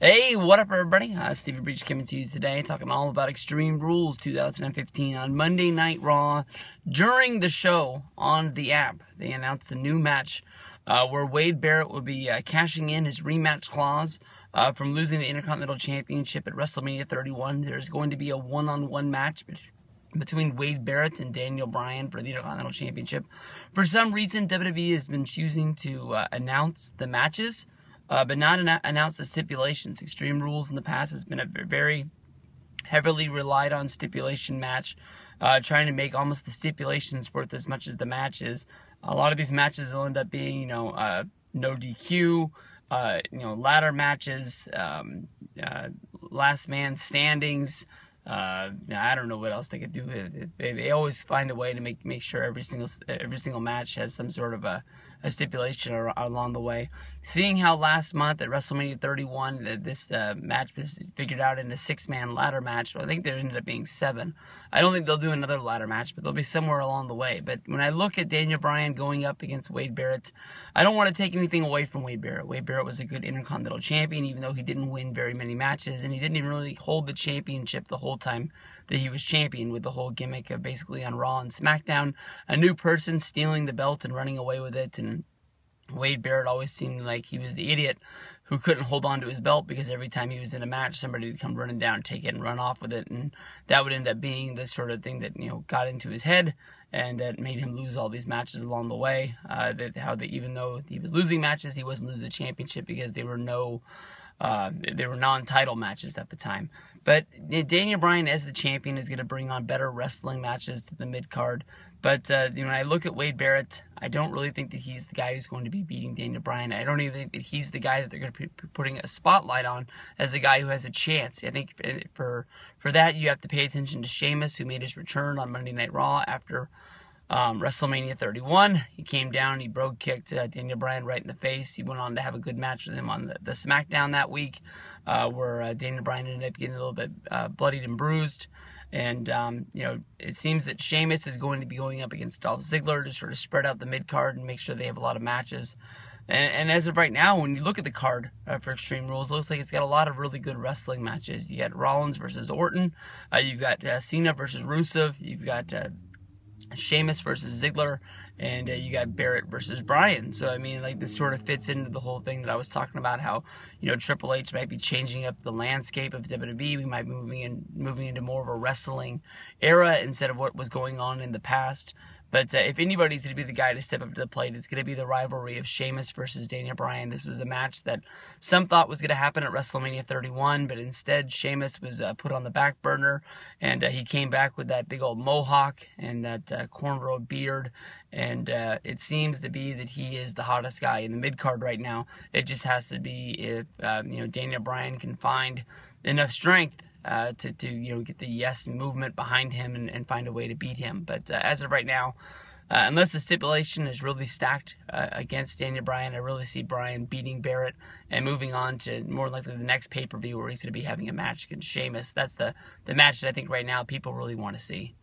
Hey, what up, everybody? Stevie Breach coming to you today, talking all about Extreme Rules 2015 on Monday Night Raw. During the show on the app, they announced a new match where Wade Barrett will be cashing in his rematch clause from losing the Intercontinental Championship at WrestleMania 31. There's going to be a one-on-one match between Wade Barrett and Daniel Bryan for the Intercontinental Championship. For some reason, WWE has been choosing to announce the matches, but not announce the stipulations. Extreme Rules in the past has been a very heavily relied on stipulation match, trying to make almost the stipulations worth as much as the matches. A lot of these matches will end up being, no DQ, ladder matches, last man standings. I don't know what else they could do. They always find a way to make sure every single match has some sort of a stipulation along the way. Seeing how last month at WrestleMania 31 this match was figured out in a 6-man ladder match. I think there ended up being 7. I don't think they'll do another ladder match, but they'll be somewhere along the way. But when I look at Daniel Bryan going up against Wade Barrett, I don't want to take anything away from Wade Barrett. Wade Barrett was a good Intercontinental Champion, even though he didn't win very many matches, and he didn't even really hold the championship the whole time that he was champion, with the whole gimmick of basically on Raw and SmackDown, a new person stealing the belt and running away with it. And Wade Barrett always seemed like he was the idiot who couldn't hold on to his belt, because every time he was in a match, somebody would come running down, take it, and run off with it, and that would end up being the sort of thing that got into his head, and that made him lose all these matches along the way. Even though he was losing matches, he wasn't losing the championship because they were non-title matches at the time. But Daniel Bryan as the champion is going to bring on better wrestling matches to the mid-card. But when I look at Wade Barrett, I don't really think that he's the guy who's going to be beating Daniel Bryan. I don't even think that he's the guy that they're going to be putting a spotlight on as the guy who has a chance. I think for that, you have to pay attention to Sheamus, who made his return on Monday Night Raw after WrestleMania 31. He came down, he kicked Daniel Bryan right in the face. He went on to have a good match with him on the SmackDown that week, where Daniel Bryan ended up getting a little bit bloodied and bruised. And, it seems that Sheamus is going to be going up against Dolph Ziggler to sort of spread out the mid-card and make sure they have a lot of matches. And as of right now, when you look at the card for Extreme Rules, it looks like it's got a lot of really good wrestling matches. You got Rollins versus Orton. You've got Cena versus Rusev. You've got Sheamus versus Ziggler, and you got Barrett versus Bryan. So I mean, this sort of fits into the whole thing that I was talking about, how Triple H might be changing up the landscape of WWE. We might be moving into more of a wrestling era instead of what was going on in the past. But if anybody's going to be the guy to step up to the plate, it's going to be the rivalry of Sheamus versus Daniel Bryan. This was a match that some thought was going to happen at WrestleMania 31, but instead Sheamus was put on the back burner, and he came back with that big old mohawk and that cornrow beard, and it seems to be that he is the hottest guy in the mid-card right now. It just has to be if Daniel Bryan can find enough strength to get the yes movement behind him and find a way to beat him. But as of right now, unless the stipulation is really stacked against Daniel Bryan, I really see Bryan beating Barrett and moving on to more likely the next pay-per-view where he's going to be having a match against Sheamus. That's the match that I think right now people really want to see.